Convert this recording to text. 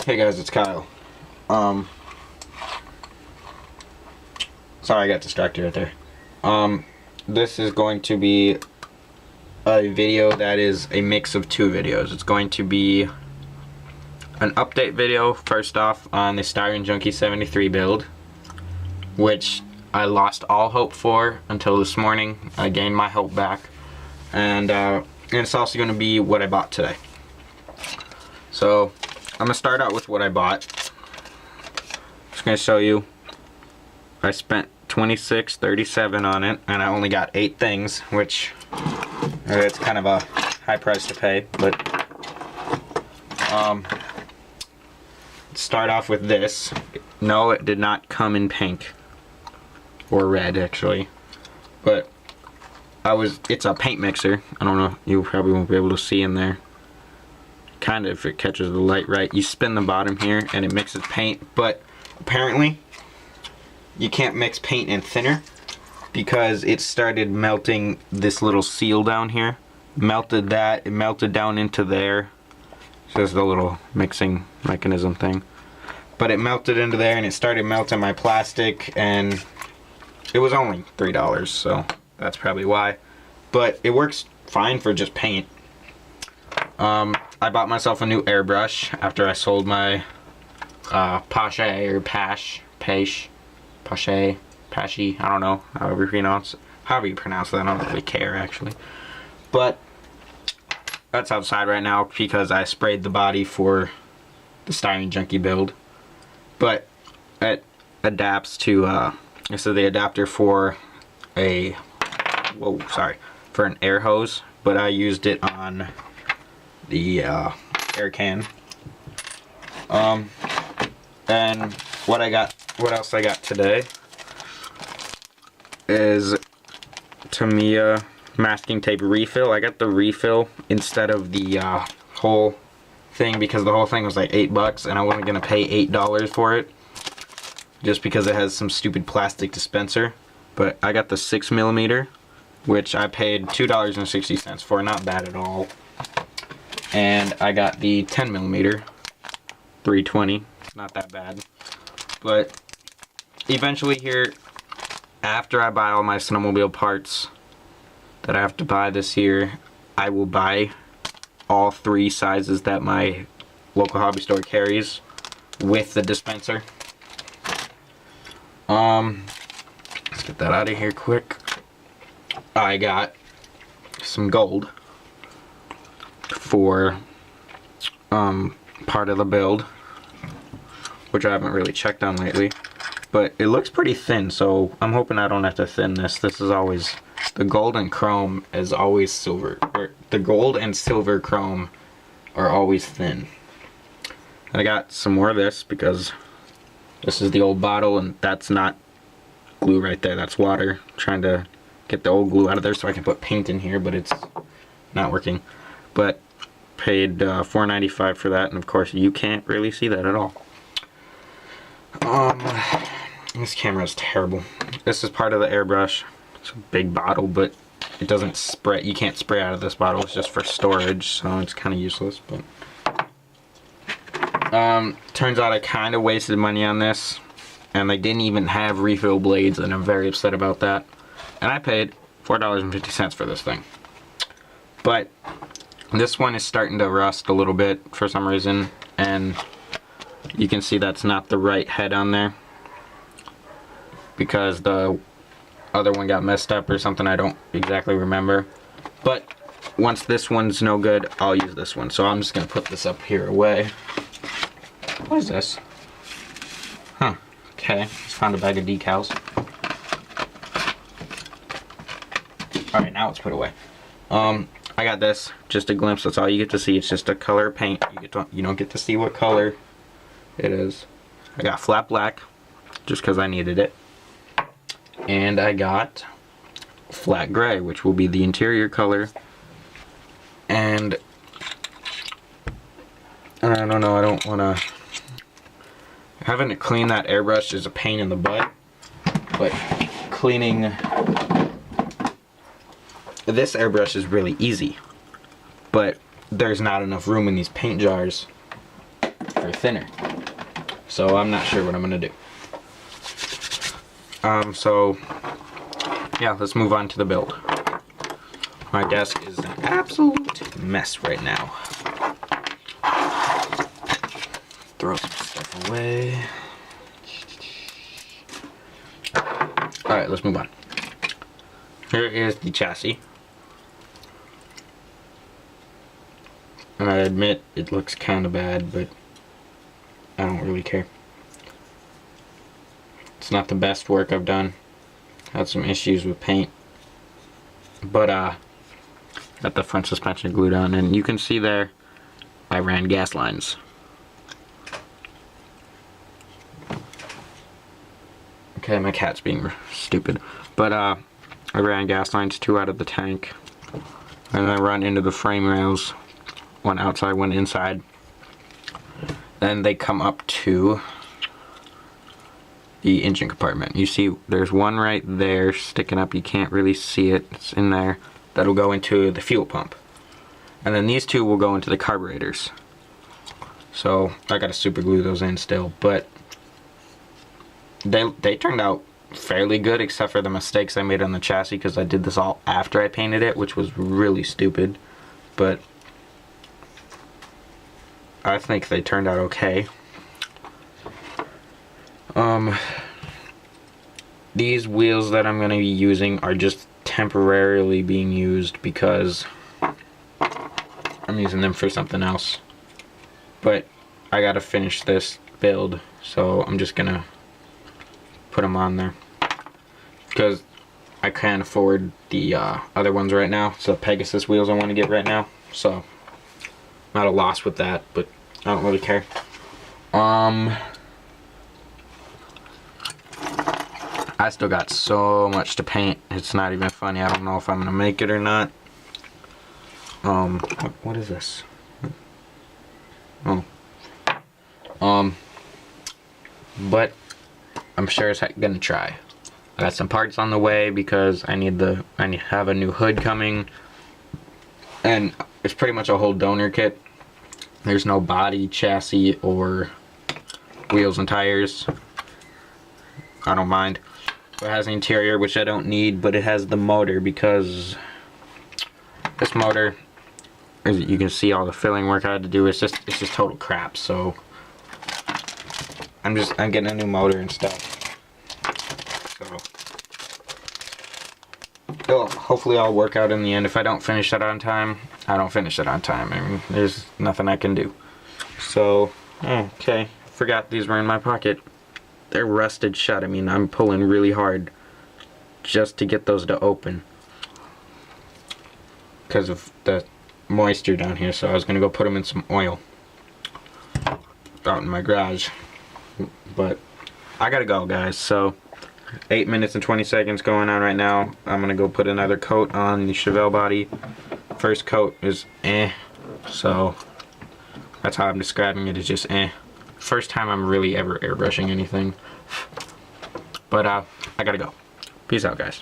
Hey guys, it's Kyle. Sorry I got distracted right there. This is going to be a video that is a mix of two videos. It's going to be an update video, first off, on the Styrene Junkie 73 build, which I lost all hope for until this morning. I gained my hope back. And it's also going to be what I bought today. So, I'm going to start out with what I bought. Just going to show you. I spent $26.37 on it, and I only got 8 things, which it's kind of a high price to pay, but start off with this. No, it did not come in pink or red, actually, but it's a paint mixer. I don't know, you probably won't be able to see in there. Kind of, if it catches the light right. You spin the bottom here and it mixes paint, but apparently you can't mix paint and thinner because it started melting this little seal down here. Melted that, it melted down into there. So there's the little mixing mechanism thing. But it melted into there and it started melting my plastic, and it was only $3, so that's probably why. But it works fine for just paint. I bought myself a new airbrush after I sold my Pache, I don't know, however you pronounce that, I don't really care actually. But that's outside right now because I sprayed the body for the Styrene Junkie build. But it adapts to, this is the adapter for for an air hose, but I used it on the air can. And what else I got today is Tamiya masking tape refill. I got the refill instead of the whole thing because the whole thing was like $8 and I wasn't gonna pay $8 for it just because it has some stupid plastic dispenser. But I got the 6mm, which I paid $2.60 for, not bad at all. And I got the 10mm, $3.20, not that bad. But eventually here, after I buy all my snowmobile parts that I have to buy this year, I will buy all 3 sizes that my local hobby store carries with the dispenser. Let's get that out of here quick. I got some gold for part of the build, which I haven't really checked on lately, but it looks pretty thin, so I'm hoping I don't have to thin this. This is always, the gold and chrome is always silver, or the gold and silver chrome are always thin. And I got some more of this because this is the old bottle and that's not glue right there, that's water. I'm trying to get the old glue out of there so I can put paint in here, but it's not working. But paid $4.95 for that, and of course you can't really see that at all. This camera is terrible. This is part of the airbrush. It's a big bottle, but it doesn't spray. You can't spray out of this bottle. It's just for storage, so it's kind of useless. But turns out I kind of wasted money on this, and they didn't even have refill blades, and I'm very upset about that. And I paid $4.50 for this thing. But this one is starting to rust a little bit for some reason, and you can see that's not the right head on there because the other one got messed up or something, I don't exactly remember. But once this one's no good, I'll use this one. So I'm just gonna put this up here away. What is this? Huh, okay, just found a bag of decals. Alright, now it's put away. I got this, just a glimpse, that's all you get to see. It's just a color paint. You don't get to see what color it is. I got flat black, just because I needed it. And I got flat gray, which will be the interior color. And I don't know, I don't want to... Having to clean that airbrush is a pain in the butt. But cleaning this airbrush is really easy, but there's not enough room in these paint jars softer, thinner. So I'm not sure what I'm gonna do. So yeah, let's move on to the build. My desk is an absolute mess right now. Throw some stuff away. Alright, let's move on. Here is the chassis. And I admit it looks kind of bad, but I don't really care. It's not the best work I've done. Had some issues with paint. But got the front suspension glued on, and you can see there I ran gas lines. Okay, my cat's being stupid. But I ran gas lines, 2 out of the tank. And I run into the frame rails. 1 outside, 1 inside. Then they come up to the engine compartment. You see there's 1 right there sticking up. You can't really see it. It's in there. That'll go into the fuel pump. And then these 2 will go into the carburetors. So I gotta super glue those in still, but they turned out fairly good, except for the mistakes I made on the chassis, because I did this all after I painted it, which was really stupid. But I think they turned out okay. These wheels that I'm going to be using are just temporarily being used because I'm using them for something else. But I gotta finish this build, so I'm just gonna put them on there because I can't afford the other ones right now. It's the Pegasus wheels I want to get right now, so I'm at a loss with that, but I don't really care. I still got so much to paint, it's not even funny. I don't know if I'm gonna make it or not. What is this? Oh. But I'm sure it's gonna try. I got some parts on the way because I need to have a new hood coming, and it's pretty much a whole donor kit. There's no body, chassis, or wheels and tires. I don't mind. It has an interior, which I don't need, but it has the motor, because this motor, as you can see, all the filling work I had to do, it's just total crap. So I'm getting a new motor and stuff. So hopefully I'll work out in the end. If I don't finish it on time, I don't finish it on time. I mean, there's nothing I can do. So okay, forgot these were in my pocket. They're rusted shut. I mean, I'm pulling really hard just to get those to open because of the moisture down here. So I was gonna go put them in some oil out in my garage, but I gotta go, guys. So 8 minutes and 20 seconds going on right now. I'm gonna go put another coat on the Chevelle body. First coat is so that's how I'm describing it. It's just First time I'm really ever airbrushing anything. But I gotta go. Peace out, guys.